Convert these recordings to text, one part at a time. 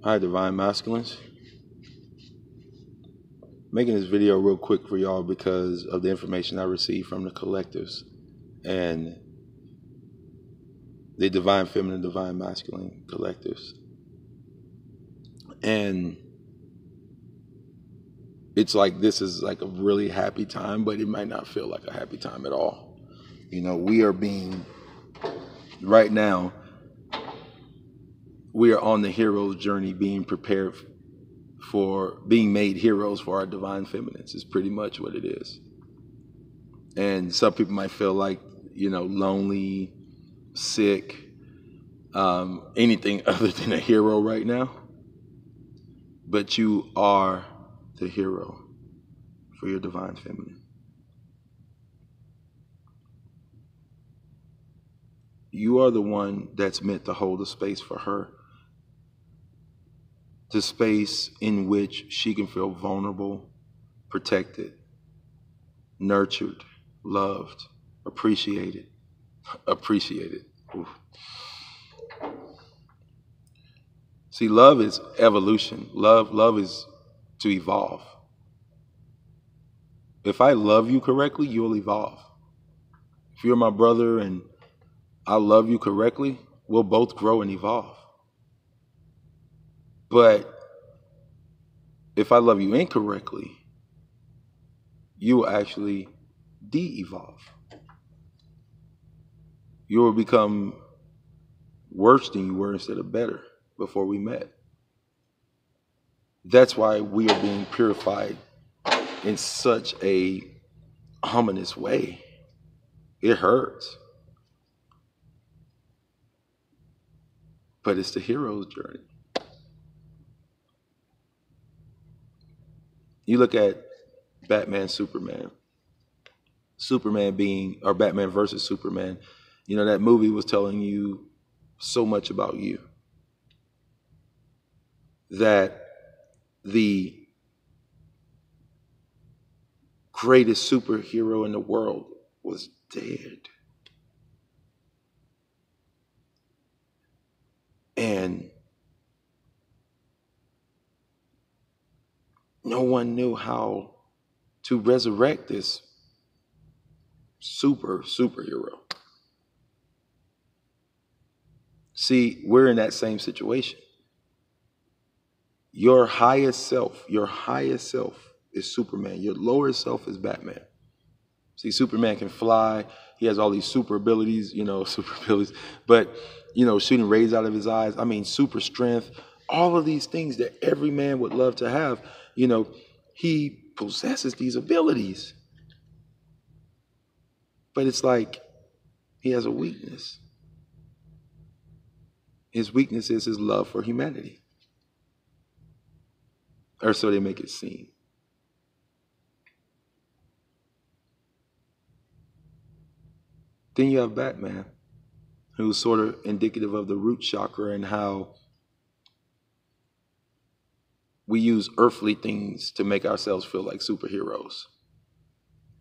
Hi, Divine Masculines. Making this video real quick for y'all because of the information I received from the collectives and the Divine Feminine, Divine Masculine collectives. And it's like this is like a really happy time, but it might not feel like a happy time at all. You know, right now, we are on the hero's journey being prepared for being made heroes for our divine feminines is pretty much what it is. And some people might feel like, lonely, sick, anything other than a hero right now. But you are the hero for your divine feminine. You are the one that's meant to hold a space for her. The space in which she can feel vulnerable, protected, nurtured, loved, appreciated. Oof. See, love is evolution. Love is to evolve. If I love you correctly, you'll evolve. If you're my brother and I love you correctly, we'll both grow and evolve. But if I love you incorrectly, you will actually de-evolve. You will become worse than you were instead of better before we met. That's why we are being purified in such a ominous way. It hurts. But it's the hero's journey. You look at Batman, Superman Batman versus Superman. That movie was telling you so much about you. That the greatest superhero in the world was dead. And no one knew how to resurrect this superhero. See, we're in that same situation. Your highest self is Superman. Your lower self is Batman. See, Superman can fly. He has all these super abilities, but, shooting rays out of his eyes. Super strength, all of these things that every man would love to have. He possesses these abilities. But it's like he has a weakness. His weakness is his love for humanity. Or so they make it seem. Then you have Batman, who's sort of indicative of the root chakra and how we use earthly things to make ourselves feel like superheroes.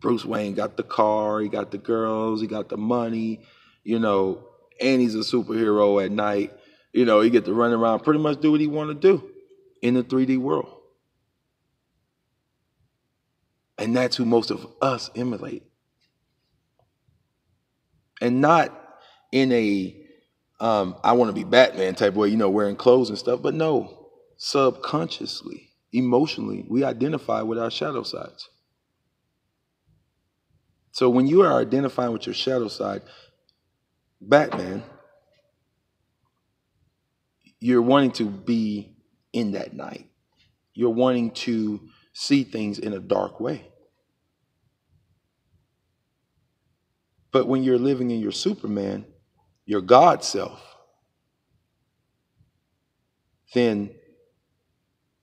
Bruce Wayne got the car, he got the girls, he got the money, and he's a superhero at night. He get to run around, pretty much do what he want to do in the 3D world. And that's who most of us emulate. And not in a, I want to be Batman type way, wearing clothes and stuff. But no, subconsciously, emotionally, we identify with our shadow sides. So when you are identifying with your shadow side, Batman, you're wanting to be in that night. You're wanting to see things in a dark way. But when you're living in your Superman, your God self, then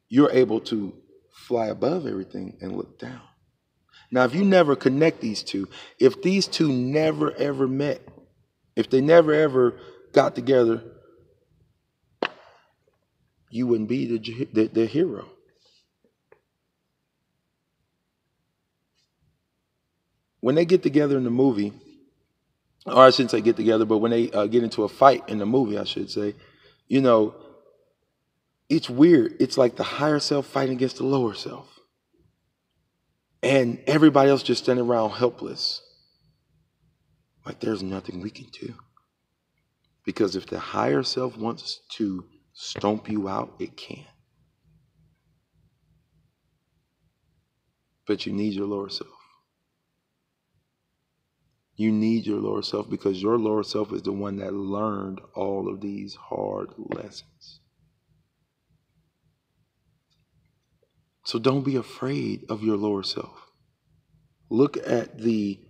you're able to fly above everything and look down. Now, if you never connect these two, if these two never ever met, if they never ever got together, you wouldn't be the hero. When they get together in the movie, or I shouldn't say get together, but when they get into a fight in the movie, I should say, it's weird. It's like the higher self fighting against the lower self. And everybody else just standing around helpless. Like there's nothing we can do. Because if the higher self wants to stomp you out, it can. But you need your lower self. You need your lower self because your lower self is the one that learned all of these hard lessons. So don't be afraid of your lower self. Look at the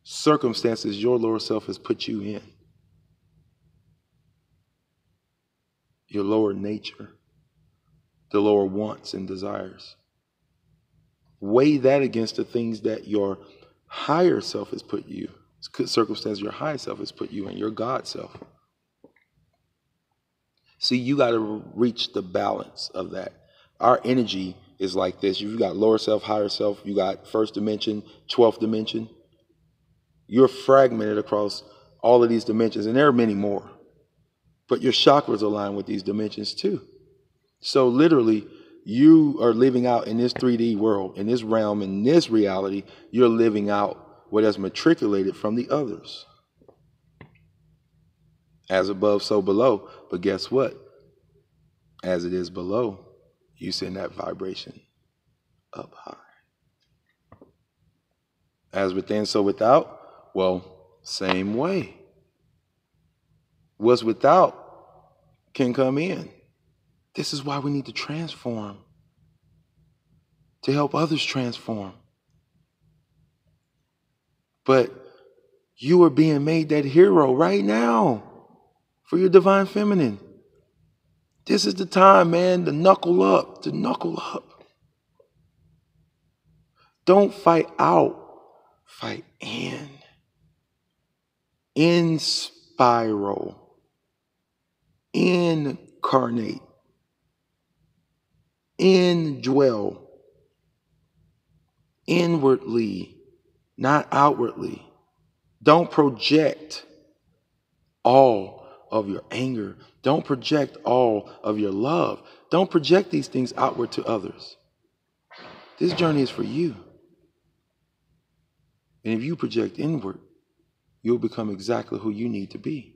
circumstances your lower self has put you in. Your lower nature, the lower wants and desires. Weigh that against the things that your higher self has put you, circumstances your higher self has put you in, your God self. See, you got to reach the balance of that. Our energy is like this. You've got lower self, higher self. You got first dimension, 12th dimension. You're fragmented across all of these dimensions, and there are many more. But your chakras align with these dimensions too. So literally, you are living out in this 3D world, in this realm, in this reality, you're living out what has matriculated from the others. As above, so below. But guess what? As it is below, you send that vibration up high. As within, so without. Well, same way. What's without can come in. This is why we need to transform. To help others transform. But you are being made that hero right now for your divine feminine. This is the time, man, to knuckle up, to knuckle up. Don't fight out, fight in. In spiral. Incarnate. Indwell. Inwardly, not outwardly. Don't project all of your anger. Don't project all of your love. Don't project these things outward to others. This journey is for you. And if you project inward, you'll become exactly who you need to be.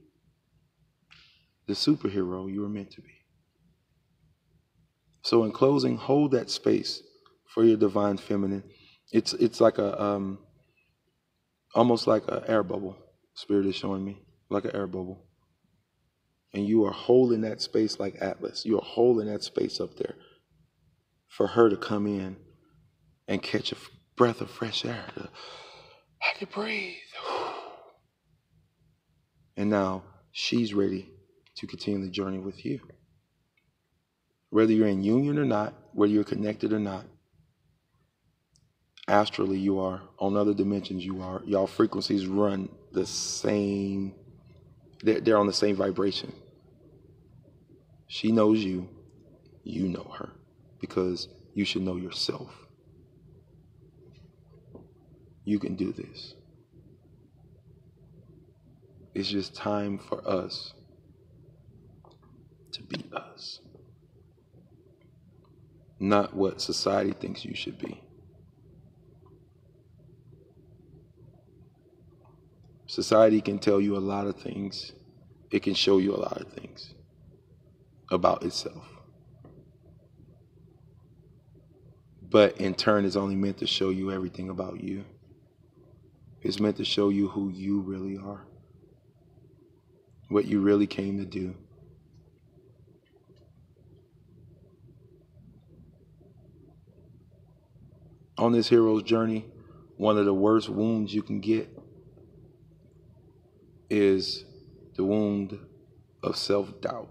The superhero you were meant to be. So in closing, hold that space for your divine feminine. It's like a almost like an air bubble. Spirit is showing me like an air bubble. And you are holding that space like Atlas. You are holding that space up there for her to come in and catch a breath of fresh air. I can breathe. And now she's ready to continue the journey with you. Whether you're in union or not, whether you're connected or not, astrally you are, on other dimensions you are. Y'all frequencies run the same, they're on the same vibration. She knows you, you know her, because you should know yourself. You can do this. It's just time for us to be us. Not what society thinks you should be. Society can tell you a lot of things. It can show you a lot of things about itself. But in turn, it's only meant to show you everything about you. It's meant to show you who you really are. What you really came to do. On this hero's journey, one of the worst wounds you can get is the wound of self-doubt,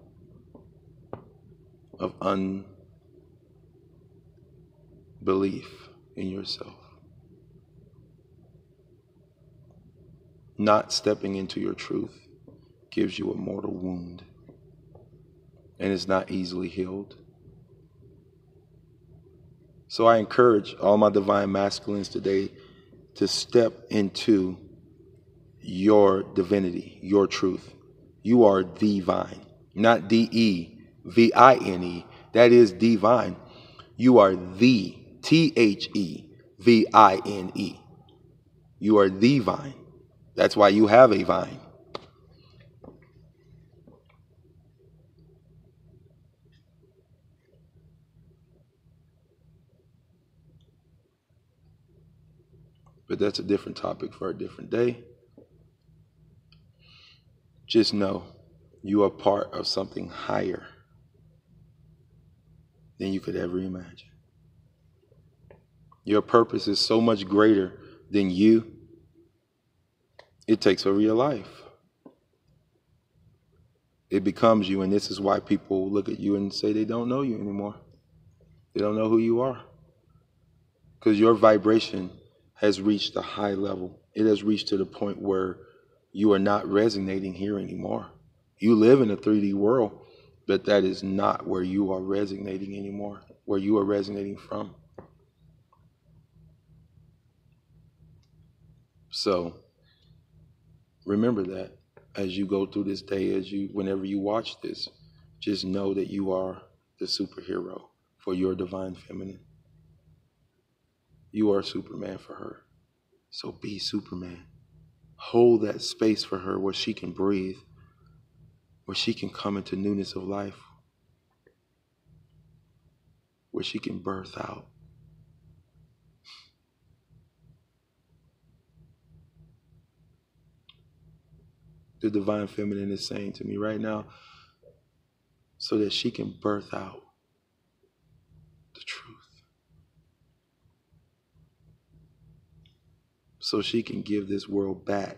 of unbelief in yourself. Not stepping into your truth gives you a mortal wound, and it's not easily healed. So I encourage all my divine masculines today to step into your divinity, your truth. You are the vine, not DEVINE. That is divine. You are the THEVINE. You are the vine. That's why you have a vine. But that's a different topic for a different day. Just know you are part of something higher than you could ever imagine. Your purpose is so much greater than you. It takes over your life. It becomes you, and this is why people look at you and say they don't know you anymore. They don't know who you are. Because your vibration has reached a high level. It has reached to the point where you are not resonating here anymore. You live in a 3D world, but that is not where you are resonating anymore, where you are resonating from. So remember that as you go through this day, whenever you watch this, just know that you are the superhero for your divine feminine. You are Superman for her. So be Superman. Hold that space for her where she can breathe, where she can come into newness of life, where she can birth out. The divine feminine is saying to me right now, so that she can birth out the truth. So she can give this world back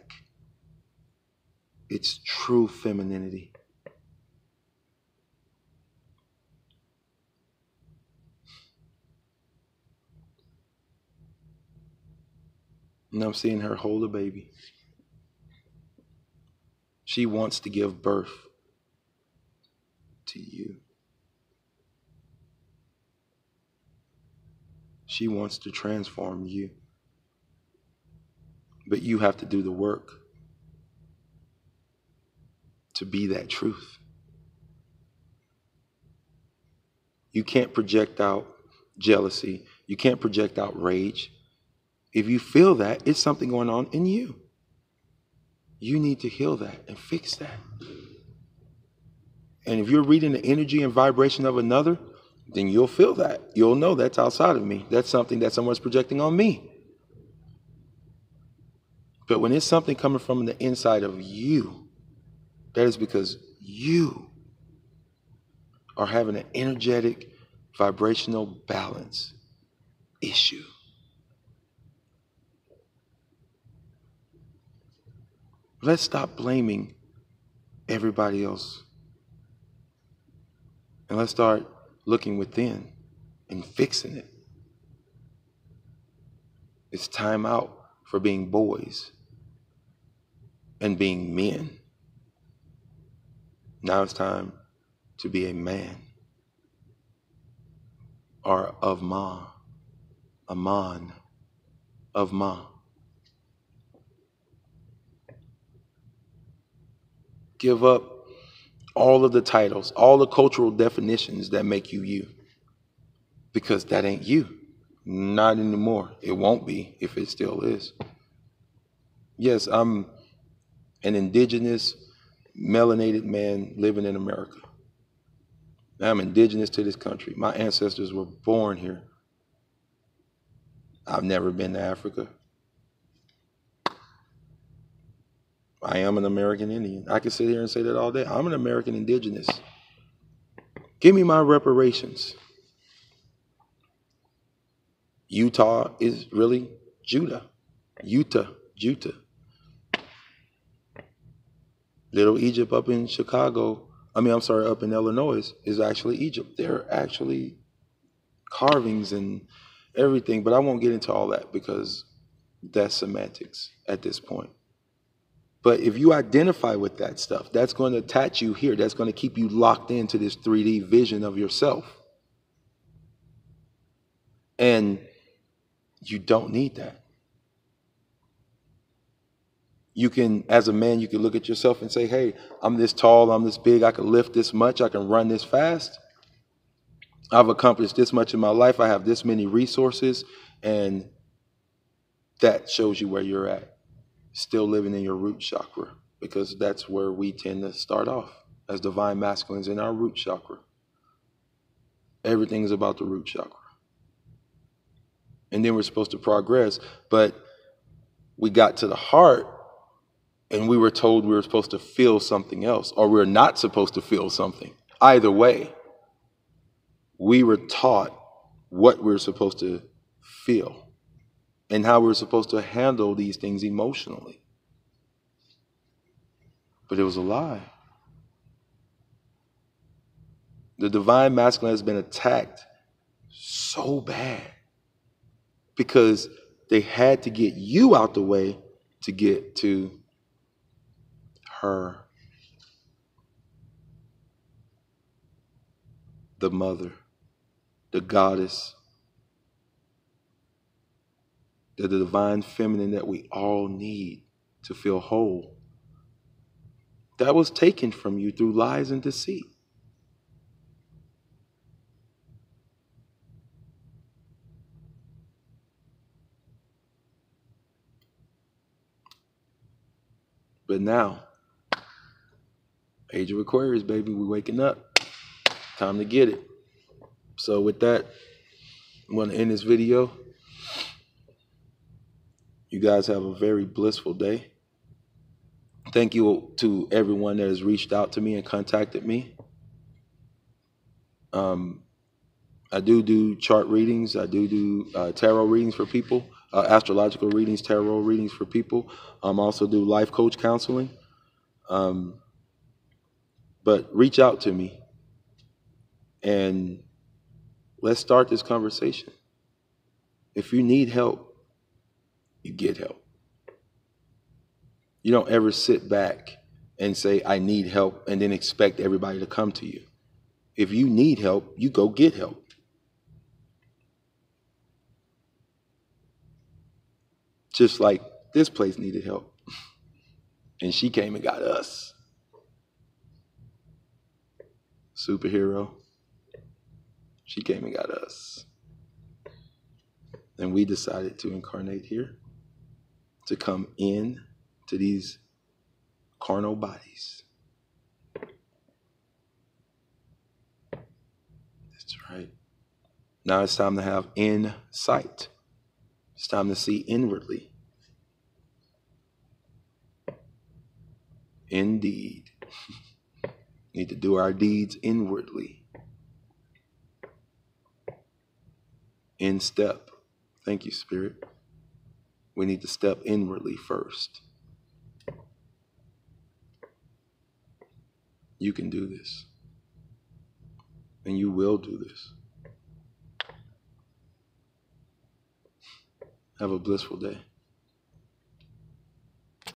its true femininity. And I'm seeing her hold a baby. She wants to give birth to you. She wants to transform you. But you have to do the work to be that truth. You can't project out jealousy. You can't project out rage. If you feel that, it's something going on in you. You need to heal that and fix that. And if you're reading the energy and vibration of another, then you'll feel that. You'll know that's outside of me. That's something that someone's projecting on me. But when it's something coming from the inside of you, that is because you are having an energetic, vibrational balance issue. Let's stop blaming everybody else. And let's start looking within and fixing it. It's time out for being boys and being men. Now it's time to be a man, or of Ma, a man, of Ma. Give up all of the titles, all the cultural definitions that make you you, because that ain't you. Not anymore. It won't be if it still is. Yes, I'm an indigenous, melanated man living in America. I'm indigenous to this country. My ancestors were born here. I've never been to Africa. I am an American Indian. I could sit here and say that all day. I'm an American indigenous. Give me my reparations. Utah is really Judah. Utah. Little Egypt up in up in Illinois is actually Egypt. There are actually carvings and everything, but I won't get into all that because that's semantics at this point. But if you identify with that stuff, that's going to attach you here. That's going to keep you locked into this 3D vision of yourself. And you don't need that. You can, as a man, you can look at yourself and say, hey, I'm this tall, I'm this big, I can lift this much, I can run this fast. I've accomplished this much in my life, I have this many resources, and that shows you where you're at. Still living in your root chakra, because that's where we tend to start off as divine masculines, in our root chakra. Everything is about the root chakra. And then we're supposed to progress, but we got to the heart and we were told we were supposed to feel something else, or we're not supposed to feel something. Either way, we were taught what we're supposed to feel and how we're supposed to handle these things emotionally. But it was a lie. The divine masculine has been attacked so bad because they had to get you out the way to get to her, the mother, the goddess, the divine feminine that we all need to feel whole. That was taken from you through lies and deceit. But now, age of Aquarius, baby, we waking up. Time to get it. So with that, I'm going to end this video. You guys have a very blissful day. Thank you to everyone that has reached out to me and contacted me. I do chart readings. I do tarot readings for people, astrological readings, tarot readings for people. Also do life coach counseling. But reach out to me and let's start this conversation. If you need help, you get help. You don't ever sit back and say, I need help, and then expect everybody to come to you. If you need help, you go get help. Just like this place needed help. And she came and got us. Superhero. She came and got us. And we decided to incarnate here, to come in to these carnal bodies. That's right. Now it's time to have insight. It's time to see inwardly. Indeed. Need to do our deeds inwardly. In step. Thank you, Spirit. We need to step inwardly first. You can do this. And you will do this. Have a blissful day.